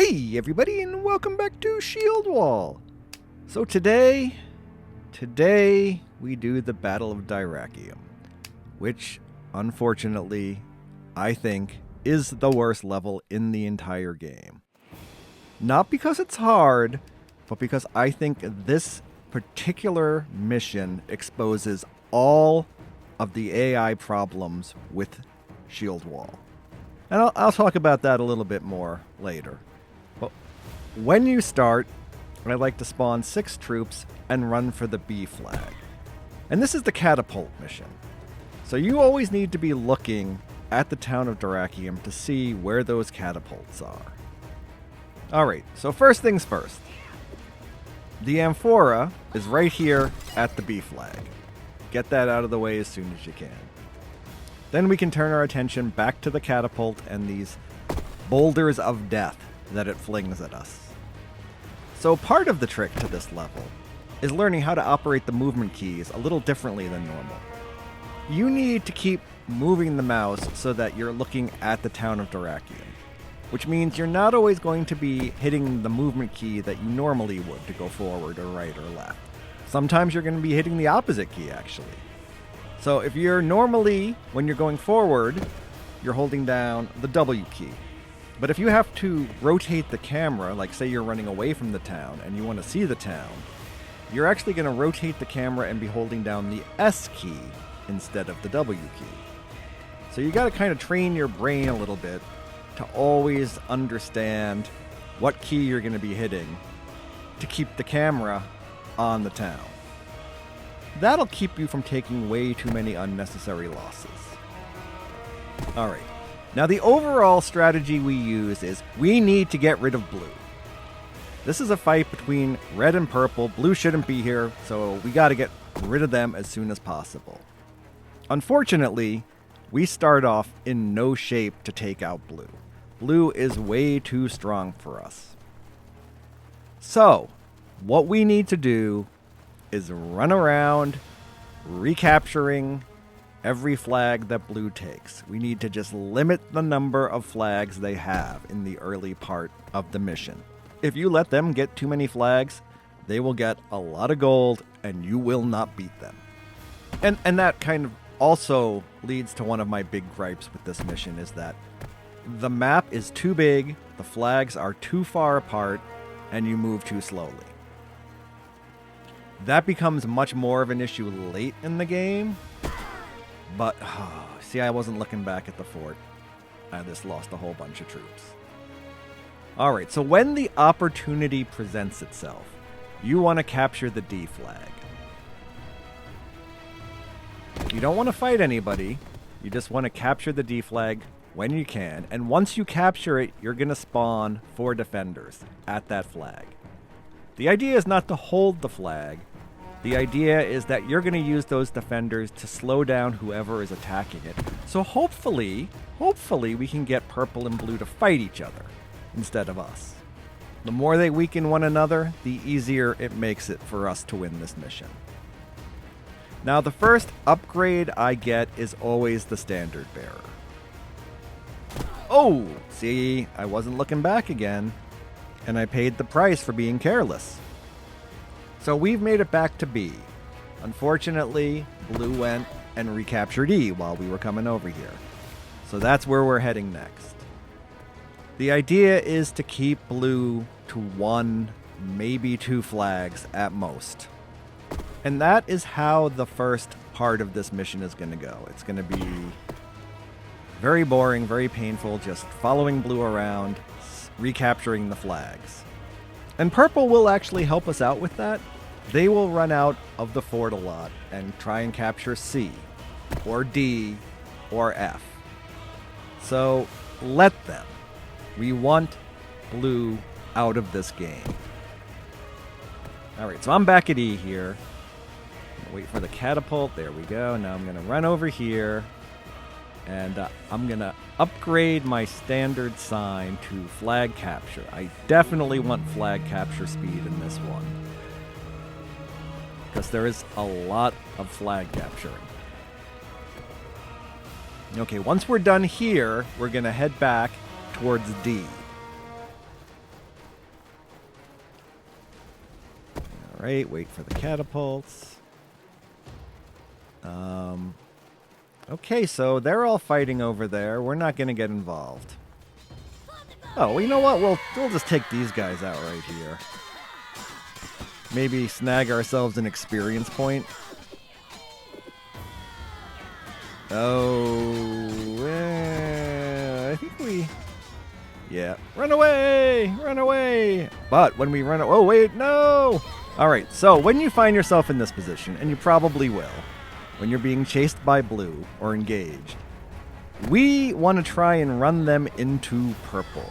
Hey everybody, and welcome back to Shieldwall. So today we do the Battle of Dyrrhachium, which unfortunately I think is the worst level in the entire game. Not because it's hard, but because I think this particular mission exposes all of the AI problems with Shieldwall. And I'll talk about that a little bit more later. But when you start, I like to spawn 6 troops and run for the B flag. And this is the catapult mission. So you always need to be looking at the town of Dyrrhachium to see where those catapults are. Alright, so first things first. The amphora is right here at the B flag. Get that out of the way as soon as you can. Then we can turn our attention back to the catapult and these boulders of death that it flings at us. So part of the trick to this level is learning how to operate the movement keys a little differently than normal. You need to keep moving the mouse so that you're looking at the town of Dyrrhachium, which means you're not always going to be hitting the movement key that you normally would to go forward or right or left. Sometimes you're going to be hitting the opposite key, actually. So if you're normally, when you're going forward, you're holding down the W key. But if you have to rotate the camera, like say you're running away from the town and you want to see the town, you're actually going to rotate the camera and be holding down the S key instead of the W key. So you got to kind of train your brain a little bit to always understand what key you're going to be hitting to keep the camera on the town. That'll keep you from taking way too many unnecessary losses. Alright, now the overall strategy we use is we need to get rid of blue. This is a fight between red and purple. Blue shouldn't be here, so we gotta get rid of them as soon as possible. Unfortunately, we start off in no shape to take out blue. Blue is way too strong for us. So, what we need to do is run around recapturing every flag that blue takes. We need to just limit the number of flags they have in the early part of the mission. If you let them get too many flags, they will get a lot of gold and you will not beat them. And that kind of also leads to one of my big gripes with this mission is that the map is too big, the flags are too far apart, and you move too slowly. That becomes much more of an issue late in the game. But, see, I wasn't looking back at the fort. I just lost a whole bunch of troops. Alright, so when the opportunity presents itself, you want to capture the D flag. You don't want to fight anybody. You just want to capture the D flag when you can. And once you capture it, you're going to spawn 4 defenders at that flag. The idea is not to hold the flag. The idea is that you're going to use those defenders to slow down whoever is attacking it. So hopefully we can get purple and blue to fight each other instead of us. The more they weaken one another, the easier it makes it for us to win this mission. Now the first upgrade I get is always the standard bearer. Oh, see, I wasn't looking back again, and I paid the price for being careless. So we've made it back to B. Unfortunately, blue went and recaptured E while we were coming over here. So that's where we're heading next. The idea is to keep blue to 1, maybe 2 flags at most. And that is how the first part of this mission is going to go. It's going to be very boring, very painful, just following blue around, recapturing the flags. And purple will actually help us out with that. They will run out of the fort a lot and try and capture C, or D, or F. So let them. We want blue out of this game. Alright, so I'm back at E here. Wait for the catapult. There we go. Now I'm going to run over here. And I'm going to upgrade my standard sign to flag capture. I definitely want flag capture speed in this one, because there is a lot of flag capturing. Okay, once we're done here, we're going to head back towards D. Alright, wait for the catapults. Okay, so they're all fighting over there. We're not going to get involved. Oh, well, you know what? We'll just take these guys out right here. Maybe snag ourselves an experience point. Oh, I think we... Yeah. Run away! Run away! But when we run... Oh, wait, no! Alright, so when you find yourself in this position, and you probably will, when you're being chased by blue or engaged, we want to try and run them into purple.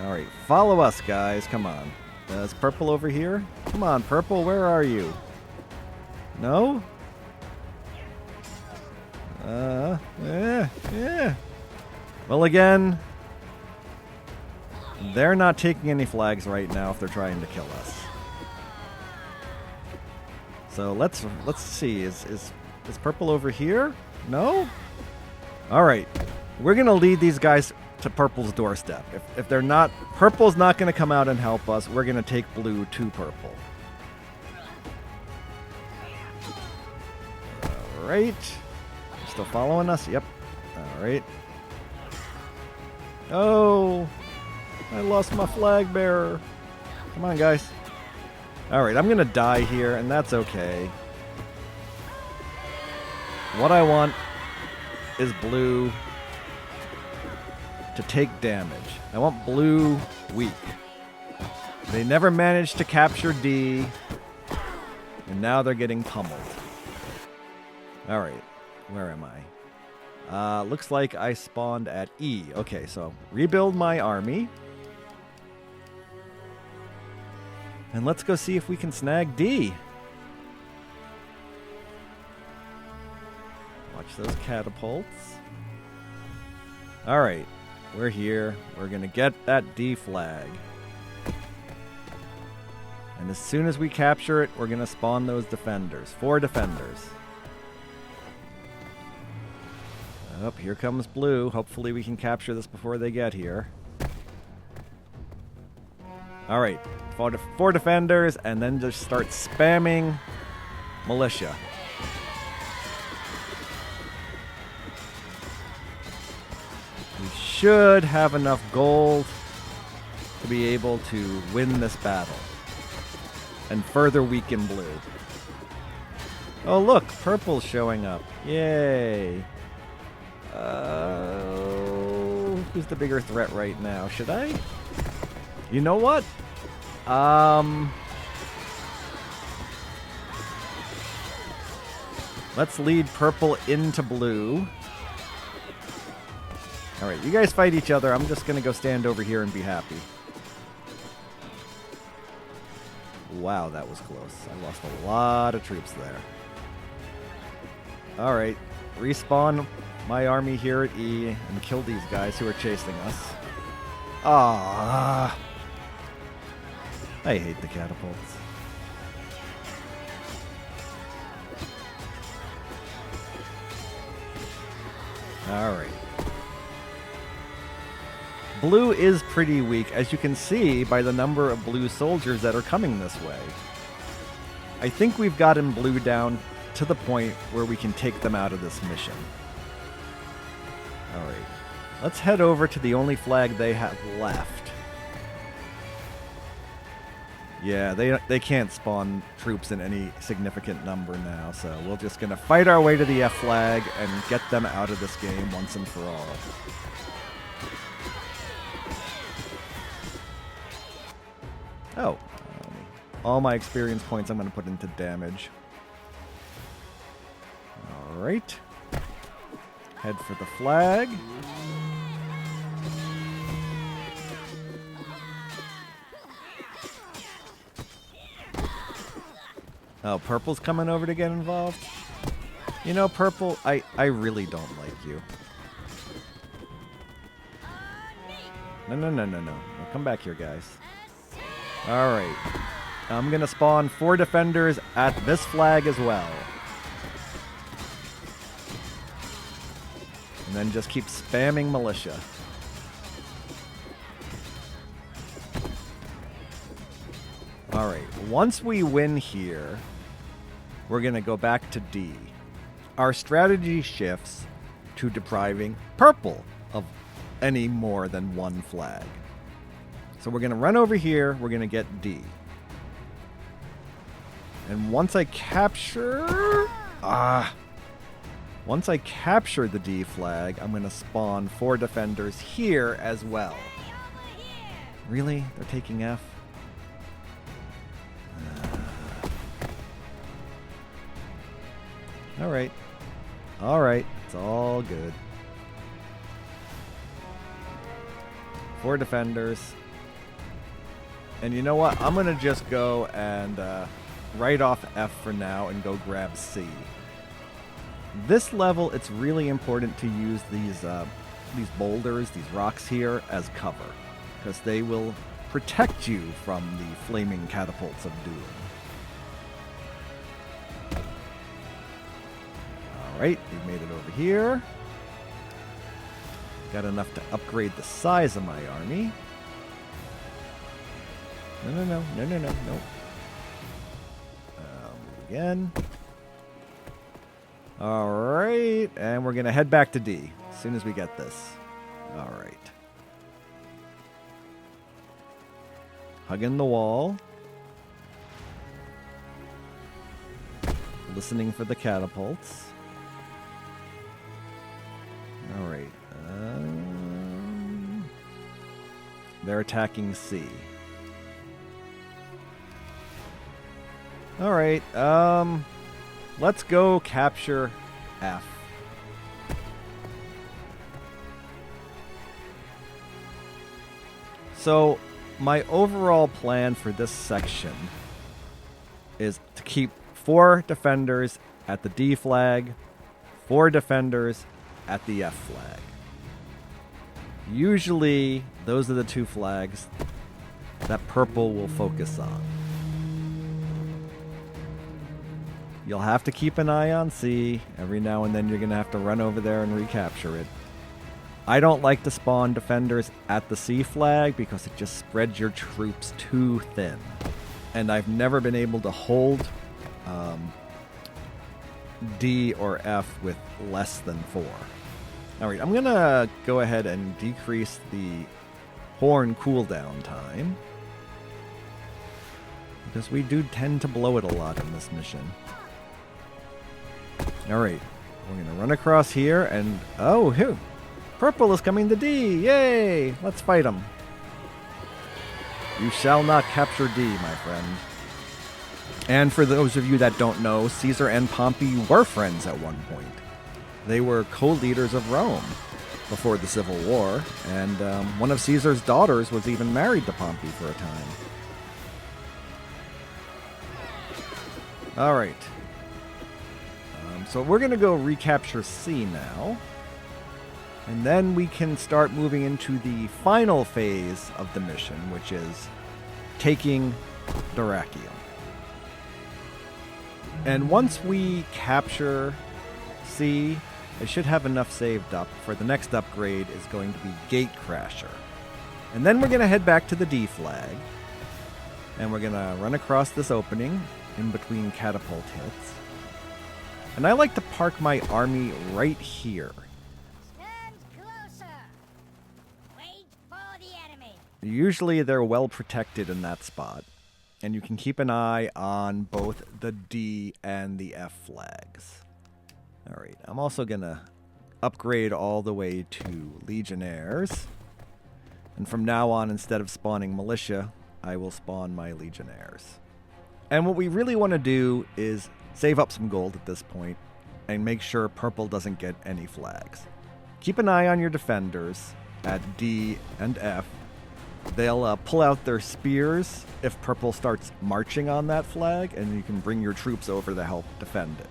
Alright, follow us, guys. Come on. Is purple over here? Come on, purple, where are you? No? Yeah. Well, again, they're not taking any flags right now if they're trying to kill us. So let's see. Is purple over here? No? All right. We're going to lead these guys to purple's doorstep. If they're not, purple's not going to come out and help us. We're going to take blue to purple. All right. Still following us? Yep. All right. Oh, I lost my flag bearer. Come on, guys. All right, I'm going to die here, and that's okay. What I want is blue to take damage. I want blue weak. They never managed to capture D, and now they're getting pummeled. All right, where am I? Looks like I spawned at E. Okay, so rebuild my army. And let's go see if we can snag D. Watch those catapults. All right, we're here. We're going to get that D flag. And as soon as we capture it, we're going to spawn those defenders. 4 defenders. Oh, here comes blue. Hopefully we can capture this before they get here. All right, 4 defenders, and then just start spamming militia. We should have enough gold to be able to win this battle and further weaken blue. Oh, look, purple's showing up. Yay. Who's the bigger threat right now? Should I? You know what? Let's lead purple into blue. Alright, you guys fight each other. I'm just going to go stand over here and be happy. Wow, that was close. I lost a lot of troops there. Alright, respawn my army here at E and kill these guys who are chasing us. Ah, I hate the catapults. Alright. Blue is pretty weak, as you can see by the number of blue soldiers that are coming this way. I think we've gotten blue down to the point where we can take them out of this mission. Alright. Let's head over to the only flag they have left. Yeah, they can't spawn troops in any significant number now, so we're just going to fight our way to the F flag and get them out of this game once and for all. Oh, all my experience points I'm going to put into damage. Alright. Head for the flag. Oh, purple's coming over to get involved? You know, purple, I really don't like you. No. Come back here, guys. Alright. I'm going to spawn 4 defenders at this flag as well. And then just keep spamming militia. Alright, once we win here, we're going to go back to D. Our strategy shifts to depriving purple of any more than one flag. So we're going to run over here, we're going to get D. And once I capture... Once I capture the D flag, I'm going to spawn 4 defenders here as well. Really? They're taking F? Alright. Alright. It's all good. 4 defenders. And you know what? I'm going to just go and write off F for now and go grab C. This level, it's really important to use these boulders, these rocks here, as cover, because they will protect you from the flaming catapults of doom. Alright, we've made it over here. Got enough to upgrade the size of my army. No. Again. Alright, and we're going to head back to D as soon as we get this. Alright. Hugging the wall. Listening for the catapults. Alright. They're attacking C. Alright, let's go capture F. So, my overall plan for this section is to keep 4 defenders at the D flag, 4 defenders at the F flag. Usually, those are the 2 flags that purple will focus on. You'll have to keep an eye on C. Every now and then you're going to have to run over there and recapture it. I don't like to spawn defenders at the C flag because it just spreads your troops too thin. And I've never been able to hold D or F with less than 4. Alright, I'm going to go ahead and decrease the horn cooldown time, because we do tend to blow it a lot in this mission. Alright, we're going to run across here and... Oh, purple is coming to D! Yay! Let's fight him. You shall not capture D, my friend. And for those of you that don't know, Caesar and Pompey were friends at one point. They were co-leaders of Rome before the Civil War, and one of Caesar's daughters was even married to Pompey for a time. Alright. So we're going to go recapture C now. And then we can start moving into the final phase of the mission, which is taking Dyrrhachium. And once we capture C, I should have enough saved up for the next upgrade is going to be Gatecrasher. And then we're going to head back to the D flag. And we're going to run across this opening in between catapult hits. And I like to park my army right here. Stand closer. Wait for the enemy. Usually they're well protected in that spot. And you can keep an eye on both the D and the F flags. Alright, I'm also going to upgrade all the way to Legionnaires. And from now on, instead of spawning militia, I will spawn my Legionnaires. And what we really want to do is save up some gold at this point and make sure purple doesn't get any flags. Keep an eye on your defenders at D and F. They'll pull out their spears if purple starts marching on that flag, and you can bring your troops over to help defend it.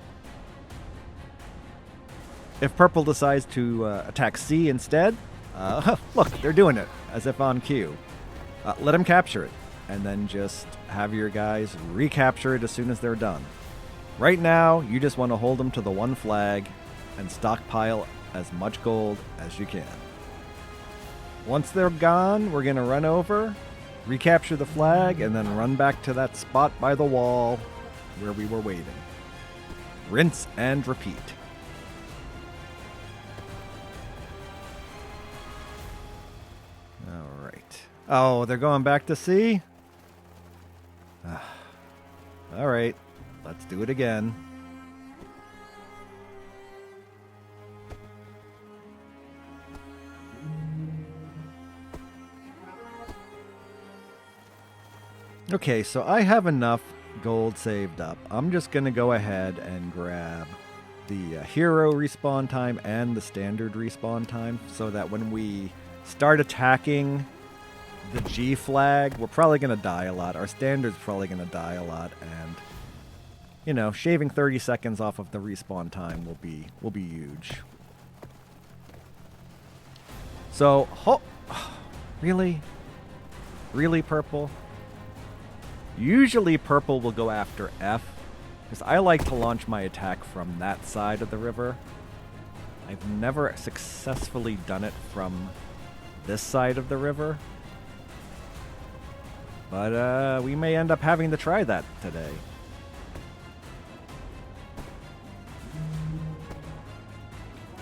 If purple decides to attack C instead, look, they're doing it, as if on cue. Let them capture it, and then just have your guys recapture it as soon as they're done. Right now, you just want to hold them to the one flag and stockpile as much gold as you can. Once they're gone, we're going to run over recapture the flag, and then run back to that spot by the wall where we were waiting. Rinse and repeat. All right. Oh, they're going back to sea? All right. Let's do it again. Okay, so I have enough gold saved up. I'm just going to go ahead and grab the hero respawn time and the standard respawn time so that when we start attacking the G flag, we're probably going to die a lot. Our standard's probably going to die a lot, and you know, shaving 30 seconds off of the respawn time will be huge. So, really? Really, purple? Usually purple will go after F, because I like to launch my attack from that side of the river. I've never successfully done it from this side of the river. But we may end up having to try that today.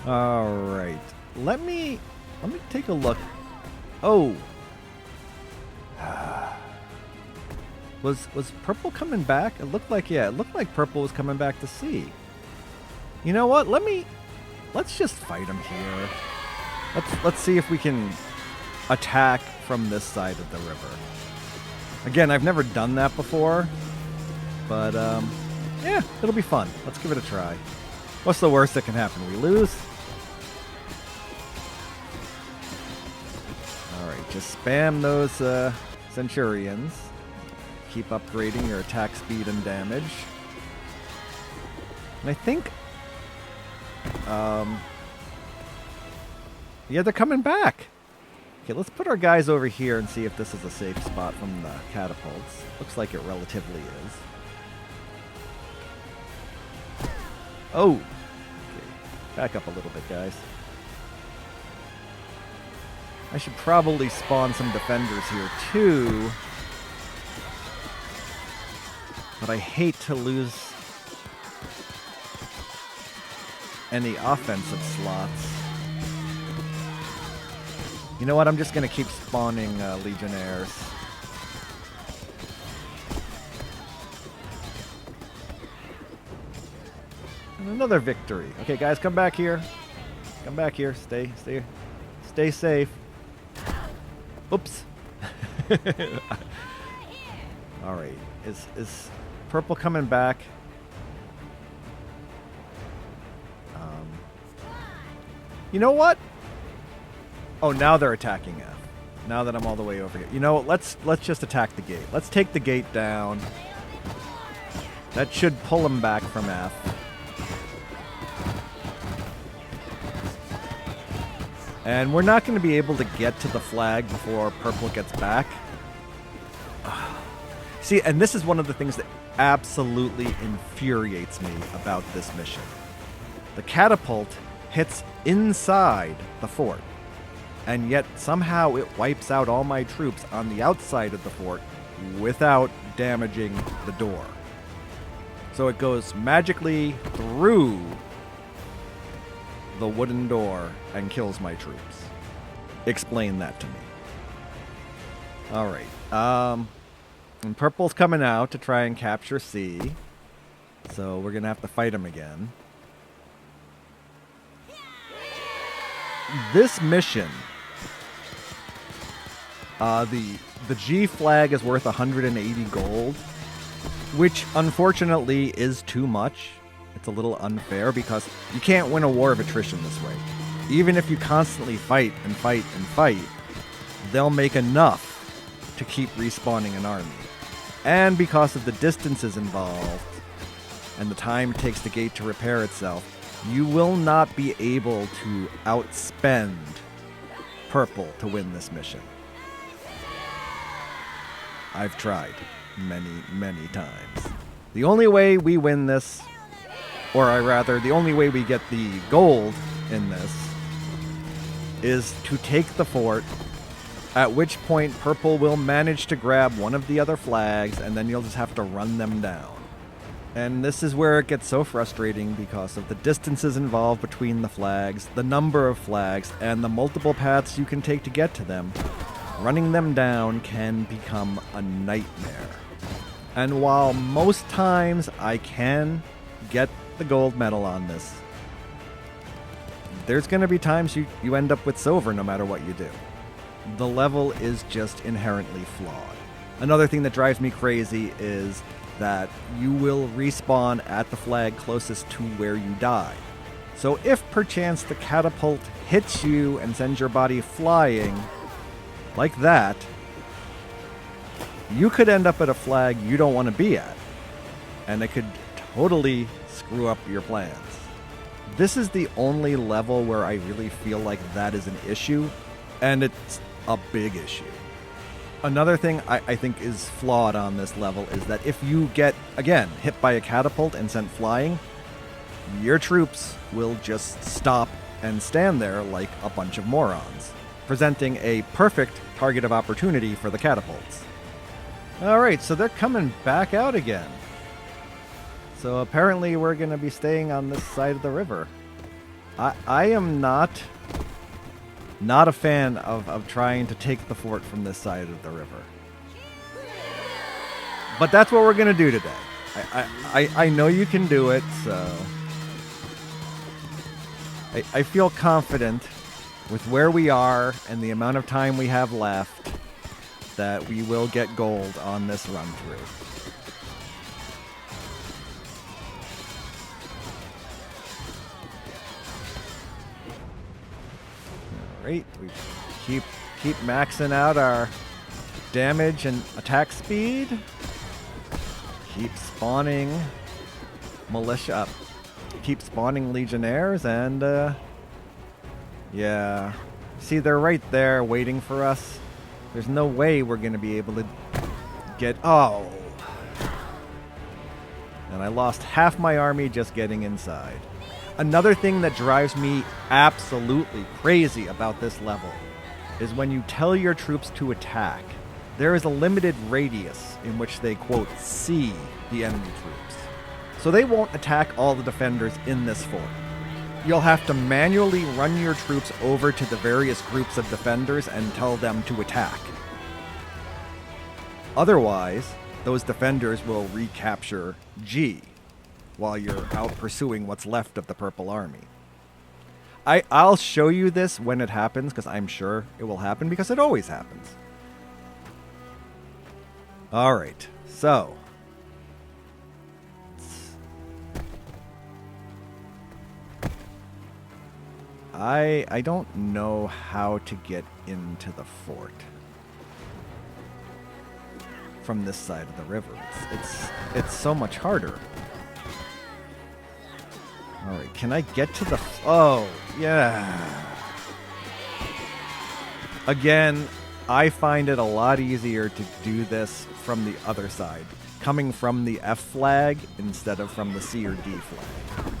Alright. Let me take a look. Oh! Was purple coming back? It looked like, yeah, it looked like purple was coming back to sea. You know what? Let's just fight him here. Let's see if we can attack from this side of the river. Again, I've never done that before, but yeah, it'll be fun. Let's give it a try. What's the worst that can happen? We lose? Alright, just spam those Centurions. Keep upgrading your attack speed and damage. And I think... yeah, they're coming back! Okay, let's put our guys over here and see if this is a safe spot from the catapults. Looks like it relatively is. Oh! Okay, back up a little bit, guys. I should probably spawn some defenders here, too. But I hate to lose any offensive slots. You know what? I'm just going to keep spawning Legionnaires. And another victory. Okay, guys, come back here. Come back here. Stay safe. Oops. All right. Is purple coming back? You know what? Oh, now they're attacking F. Now that I'm all the way over here. You know what? Let's just attack the gate. Let's take the gate down. That should pull them back from F. And we're not going to be able to get to the flag before purple gets back. See, and this is one of the things that absolutely infuriates me about this mission. The catapult hits inside the fort, and yet somehow it wipes out all my troops on the outside of the fort without damaging the door. So it goes magically through the wooden door and kills my troops. Explain that to me. Alright, and purple's coming out to try and capture C. So we're going to have to fight him again. This mission, the G flag is worth 180 gold, which unfortunately is too much. It's a little unfair because you can't win a war of attrition this way. Even if you constantly fight and fight and fight, they'll make enough to keep respawning an army. And because of the distances involved and the time it takes the gate to repair itself, you will not be able to outspend purple to win this mission. I've tried many, many times. The only way we win this, or rather, the only way we get the gold in this, is to take the fort, At which point purple will manage to grab one of the other flags, and then you'll just have to run them down. And this is where it gets so frustrating because of the distances involved between the flags, the number of flags, and the multiple paths you can take to get to them. Running them down can become a nightmare. And while most times I can get the gold medal on this, there's going to be times you end up with silver no matter what you do. The level is just inherently flawed. Another thing that drives me crazy is that you will respawn at the flag closest to where you die. So if perchance the catapult hits you and sends your body flying like that, you could end up at a flag you don't want to be at, and it could totally screw up your plans. This is the only level where I really feel like that is an issue, and it's a big issue. Another thing I think is flawed on this level is that if you get, again, hit by a catapult and sent flying, your troops will just stop and stand there like a bunch of morons, presenting a perfect target of opportunity for the catapults. Alright, so they're coming back out again. So apparently we're going to be staying on this side of the river. I am not a fan of trying to take the fort from this side of the river. But that's what we're going to do today. I know you can do it, so I feel confident with where we are and the amount of time we have left that we will get gold on this run through. Alright, we keep maxing out our damage and attack speed. Keep spawning militia up. Keep spawning legionnaires, and yeah. See, they're right there waiting for us. There's no way we're going to be able to get... Oh! And I lost half my army just getting inside. Another thing that drives me absolutely crazy about this level is when you tell your troops to attack, there is a limited radius in which they, quote, see the enemy troops. So they won't attack all the defenders in this fort. You'll have to manually run your troops over to the various groups of defenders and tell them to attack. Otherwise, those defenders will recapture G while you're out pursuing what's left of the purple army. I'll show you this when it happens, because I'm sure it will happen, because it always happens. Alright, so... I don't know how to get into the fort from this side of the river. It's so much harder. Alright, can I get to the... Oh, yeah. Again, I find it a lot easier to do this from the other side, coming from the F flag instead of from the C or D flag.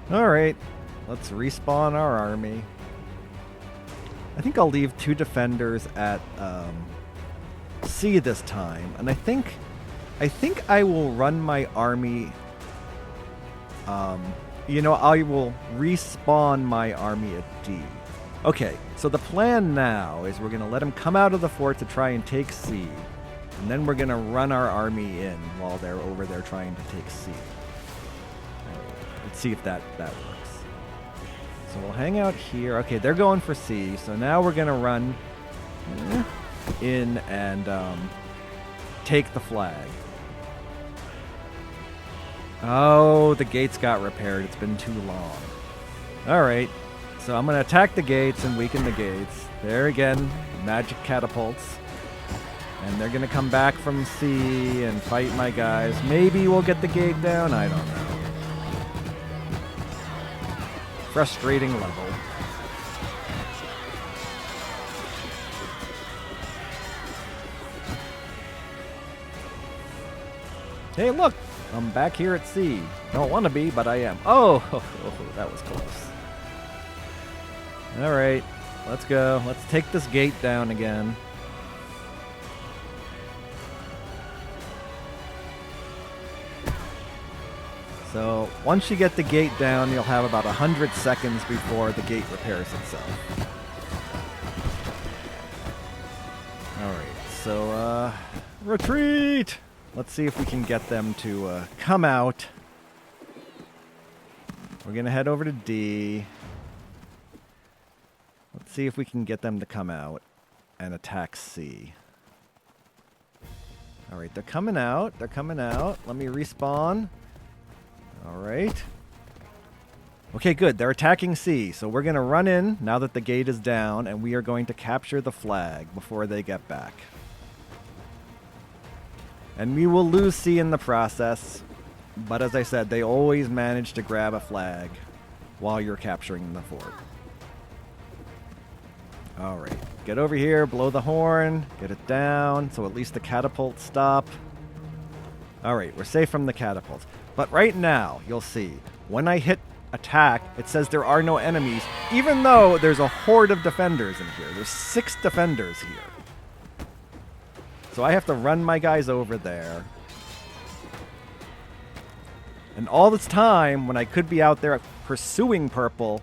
Alright, let's respawn our army. I think I'll leave 2 defenders at C this time, and I think I will run my army. I will respawn my army at D. Okay, so the plan now is we're gonna let them come out of the fort to try and take C, and then we're gonna run our army in while they're over there trying to take C. Let's see if that works. So we'll hang out here. Okay, they're going for C. So now we're going to run in and take the flag. Oh, the gates got repaired. It's been too long. All right. So I'm going to attack the gates and weaken the gates. There again, magic catapults. And they're going to come back from C and fight my guys. Maybe we'll get the gate down. I don't know. Frustrating level. Hey, look! I'm back here at C. Don't want to be, but I am. Oh, that was close. All right, let's go. Let's take this gate down again. So once you get the gate down, you'll have about 100 seconds before the gate repairs itself. All right, so retreat! Let's see if we can get them to come out. We're going to head over to D. Let's see if we can get them to come out and attack C. All right, they're coming out. They're coming out. Let me respawn. All right. Okay, good. They're attacking C. So we're going to run in now that the gate is down, and we are going to capture the flag before they get back. And we will lose C in the process. But as I said, they always manage to grab a flag while you're capturing the fort. All right. Get over here, blow the horn, get it down, so at least the catapults stop. All right, we're safe from the catapults. But right now, you'll see, when I hit attack, it says there are no enemies, even though there's a horde of defenders in here. There's 6 defenders here. So I have to run my guys over there. And all this time, when I could be out there pursuing purple,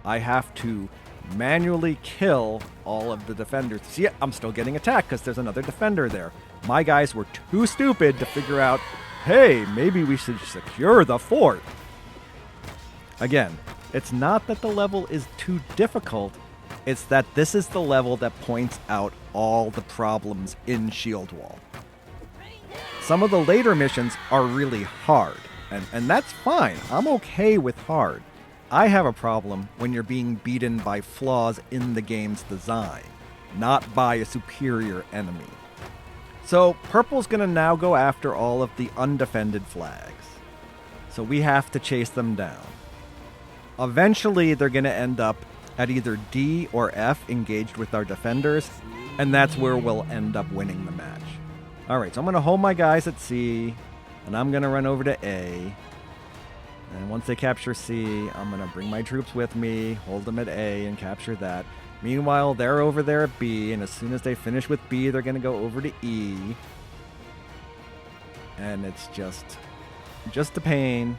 I have to manually kill all of the defenders. See, I'm still getting attacked because there's another defender there. My guys were too stupid to figure out, hey, maybe we should secure the fort. Again, it's not that the level is too difficult. It's that this is the level that points out all the problems in Shieldwall. Some of the later missions are really hard, and that's fine. I'm okay with hard. I have a problem when you're being beaten by flaws in the game's design, not by a superior enemy. So purple's going to now go after all of the undefended flags. So we have to chase them down. Eventually, they're going to end up at either D or F engaged with our defenders, and that's where we'll end up winning the match. All right, so I'm going to hold my guys at C, and I'm going to run over to A. And once they capture C, I'm going to bring my troops with me, hold them at A, and capture that. Meanwhile, they're over there at B, and as soon as they finish with B, they're going to go over to E. And it's just a pain.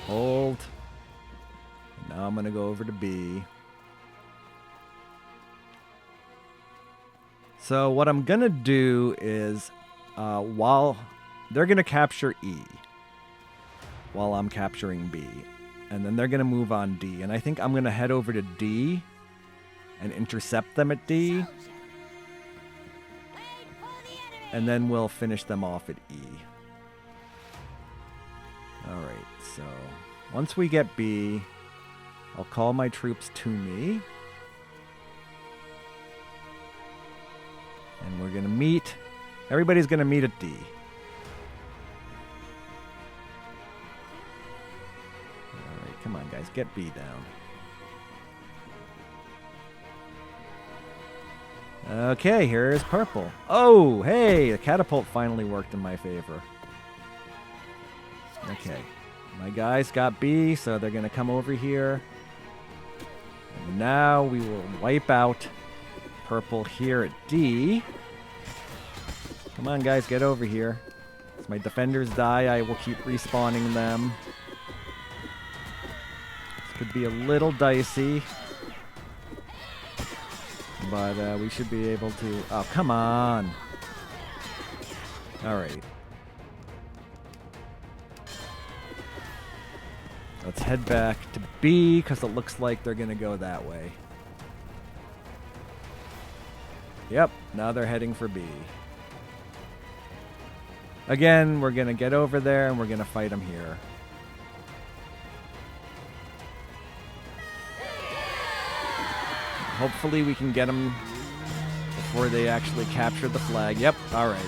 Hold. Now I'm going to go over to B. So what I'm going to do is, while they're going to capture E, while I'm capturing B. And then they're going to move on D. And I think I'm going to head over to D and intercept them at D. And then we'll finish them off at E. Alright, so once we get B, I'll call my troops to me. And we're going to meet. Everybody's going to meet at D. Come on, guys. Get B down. Okay, here's purple. Oh, hey! The catapult finally worked in my favor. Okay. My guys got B, so they're going to come over here. And now we will wipe out purple here at D. Come on, guys. Get over here. As my defenders die, I will keep respawning them. Could be a little dicey, but we should be able to. Oh, come on! All right, let's head back to B because it looks like they're gonna go that way. Yep, now they're heading for B. Again, we're gonna get over there and we're gonna fight them here. Hopefully we can get them before they actually capture the flag. Yep, alright.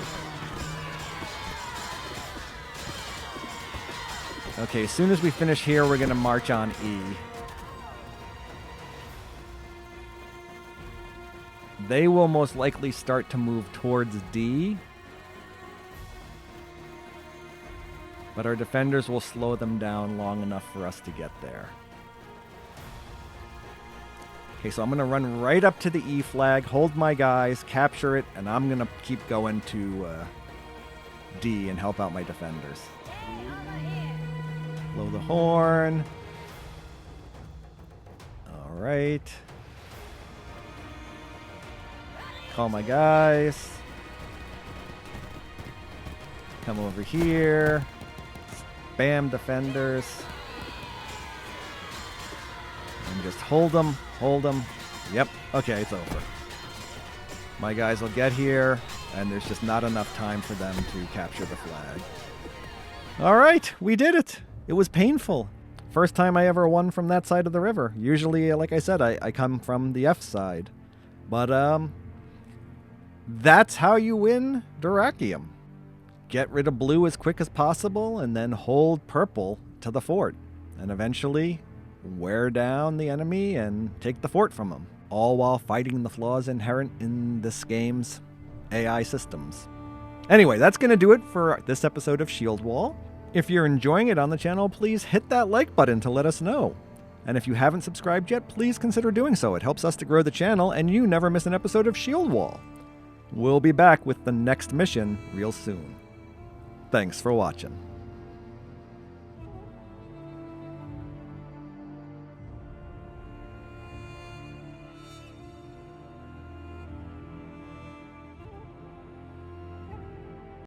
Okay, as soon as we finish here, we're going to march on E. They will most likely start to move towards D. but our defenders will slow them down long enough for us to get there. Okay, so I'm going to run right up to the E flag, hold my guys, capture it, and I'm going to keep going to D and help out my defenders. Blow the horn. All right. Call my guys. Come over here. Spam defenders. And just hold them. Hold them. Yep. Okay, it's over. My guys will get here, and there's just not enough time for them to capture the flag. All right, we did it. It was painful. First time I ever won from that side of the river. Usually, like I said, I come from the F side. But, that's how you win Dyrrhachium. Get rid of blue as quick as possible, and then hold purple to the fort. And eventually wear down the enemy and take the fort from them. All while fighting the flaws inherent in this game's AI systems. Anyway, that's going to do it for this episode of Shieldwall. If you're enjoying it on the channel, please hit that like button to let us know. And if you haven't subscribed yet, please consider doing so. It helps us to grow the channel, and you never miss an episode of Shieldwall. We'll be back with the next mission real soon. Thanks for watching.